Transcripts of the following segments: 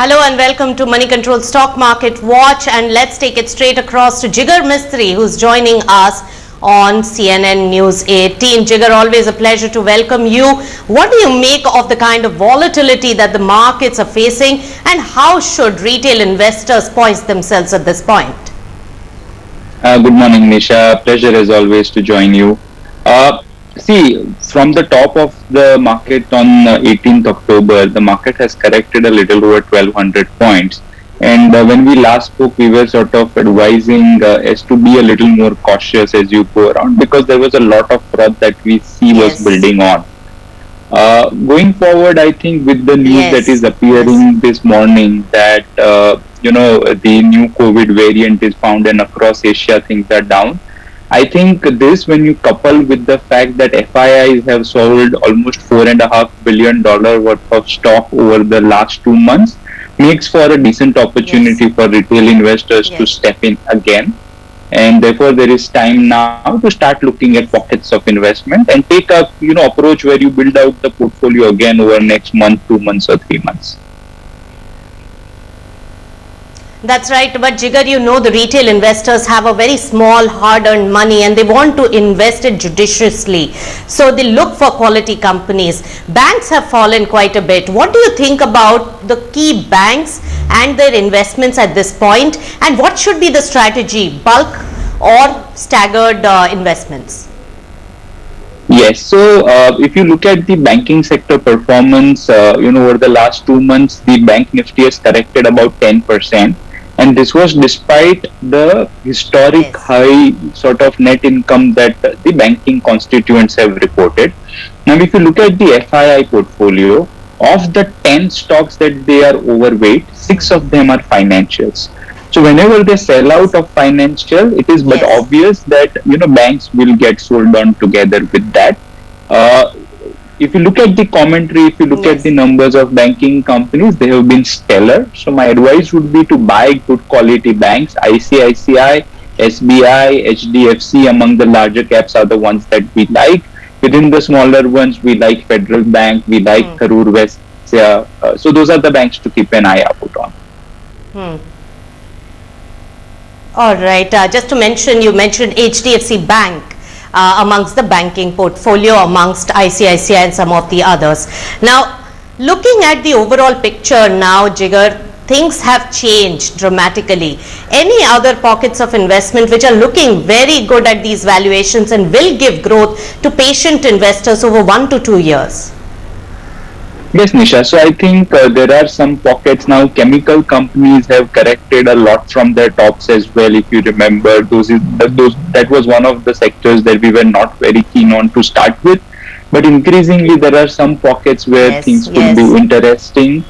Hello and welcome to Money Control Stock Market Watch, and let's take it straight across to Jigar Mistry, who's joining us on CNN News 18. Jigar, always a pleasure to welcome you. What do you make of the kind of volatility that the markets are facing, and how should retail investors poise themselves at this point? Good morning, Nisha. Pleasure as always to join you. See, from the top of the market on 18th October, the market has corrected a little over 1200 points. And when we last spoke, we were sort of advising as to be a little more cautious as you go around, because there was a lot of fraud that we see was building on. Going forward, I think with the news that is appearing this morning that, the new COVID variant is found and across Asia things are down. I think this, when you couple with the fact that FIIs have sold almost $4.5 billion worth of stock over the last 2 months, makes for a decent opportunity for retail investors to step in again. And therefore, there is time now to start looking at pockets of investment and take a approach where you build out the portfolio again over next month, 2 months, or 3 months. That's right, but Jigar, the retail investors have a very small hard-earned money and they want to invest it judiciously. So they look for quality companies. Banks have fallen quite a bit. What do you think about the key banks and their investments at this point? And what should be the strategy, bulk or staggered investments? Yes, so if you look at the banking sector performance, over the last 2 months, the bank Nifty has corrected about 10%. And this was despite the historic high sort of net income that the banking constituents have reported. Now, if you look at the FII portfolio, of the 10 stocks that they are overweight, 6 of them are financials. So whenever they sell out of financial, it is but obvious that banks will get sold on together with that. If you look at the commentary, if you look at the numbers of banking companies, they have been stellar. So my advice would be to buy good quality banks. ICICI, SBI, HDFC among the larger caps are the ones that we like. Within the smaller ones, we like Federal Bank, we like Karur Vysya. So those are the banks to keep an eye out on. All right. Just to mention, you mentioned HDFC Bank amongst the banking portfolio, amongst ICICI and some of the others. Now, looking at the overall picture now, Jigar, things have changed dramatically. Any other pockets of investment which are looking very good at these valuations and will give growth to patient investors over 1 to 2 years? Yes, Nisha. So I think there are some pockets now. Chemical companies have corrected a lot from their tops as well. If you remember, that was one of the sectors that we were not very keen on to start with. But increasingly, there are some pockets where things could be interesting.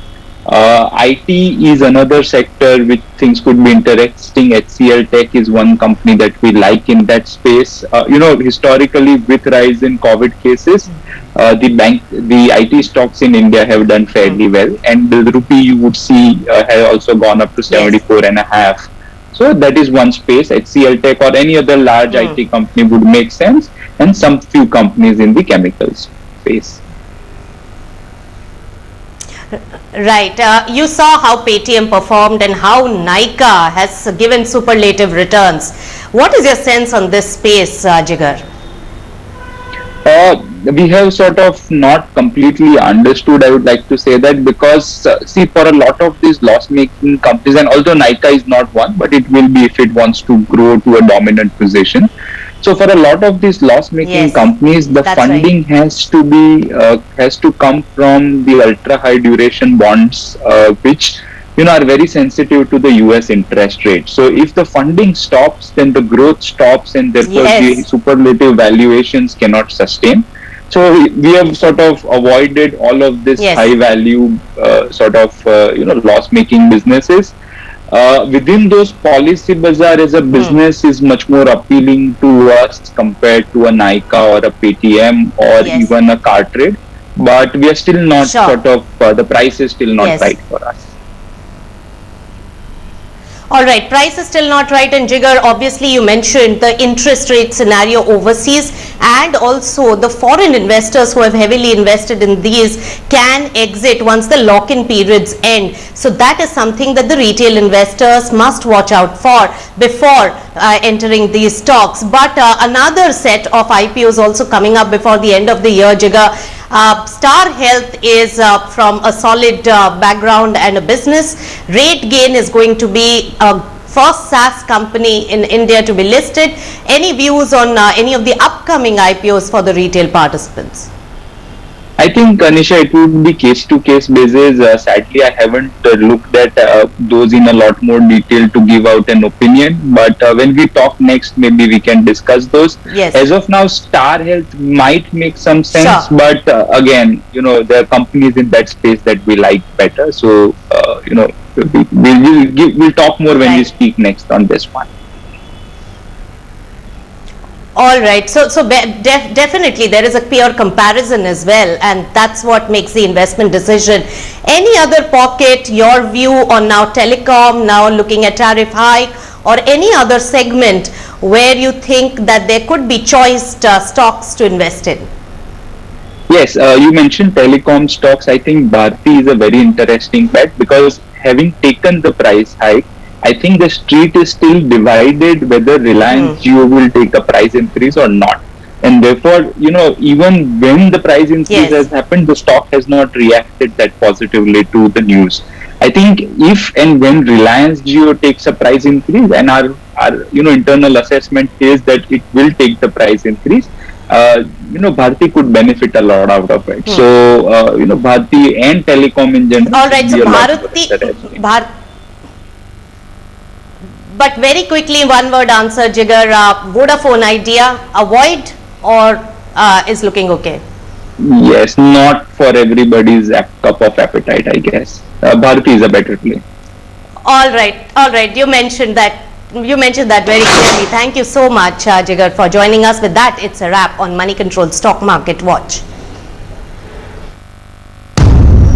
IT is another sector which things could be interesting. HCL Tech is one company that we like in that space. Historically, with rise in COVID cases, the IT stocks in India have done fairly well, and the rupee you would see has also gone up to 74.5. So that is one space. HCL Tech or any other large IT company would make sense, and some few companies in the chemicals space. Right. You saw how Paytm performed and how Nykaa has given superlative returns. What is your sense on this space, Jigar? We have sort of not completely understood, I would like to say that, because for a lot of these loss-making companies, and although Nykaa is not one, but it will be if it wants to grow to a dominant position. So for a lot of these loss-making companies, the funding has to come from the ultra-high duration bonds, which are very sensitive to the US interest rate. So if the funding stops, then the growth stops, and therefore the superlative valuations cannot sustain. So we have sort of avoided all of this high value loss-making businesses. Within those, Policybazaar as a business is much more appealing to us compared to a Nykaa or a Paytm or even a Cartrade. But we are still not the price is still not right for us. All right, price is still not right, and Jigar, obviously you mentioned the interest rate scenario overseas, and also the foreign investors who have heavily invested in these can exit once the lock-in periods end. So that is something that the retail investors must watch out for before entering these stocks. But another set of IPOs also coming up before the end of the year, Jigar. Star Health is from a solid background and a business. RateGain is going to be a first SaaS company in India to be listed. Any views on any of the upcoming IPOs for the retail participants? I think, Nisha, it would be case-to-case basis. Sadly, I haven't looked at those in a lot more detail to give out an opinion. But when we talk next, maybe we can discuss those. Yes. As of now, Star Health might make some sense. Sure. But again, there are companies in that space that we like better. So, we'll talk more when we speak next on this one. All right, so definitely there is a peer comparison as well, and that's what makes the investment decision. Any other pocket, your view on now telecom, now looking at tariff hike, or any other segment where you think that there could be choice stocks to invest in? Yes, you mentioned telecom stocks. I think Bharti is a very interesting bet because having taken the price hike, I think the street is still divided whether Reliance Jio will take a price increase or not. And therefore, even when the price increase has happened, the stock has not reacted that positively to the news. I think if and when Reliance Jio takes a price increase, and our internal assessment is that it will take the price increase, Bharti could benefit a lot out of it. So, Bharti and telecom in general. All right, so Bharti. But very quickly, one word answer, Jigar. Vodafone Idea, avoid or is looking okay? Yes, not for everybody's cup of appetite, I guess. Bharti is a better play. All right. You mentioned that very clearly. Thank you so much, Jigar, for joining us. With that, it's a wrap on Money Control Stock Market Watch.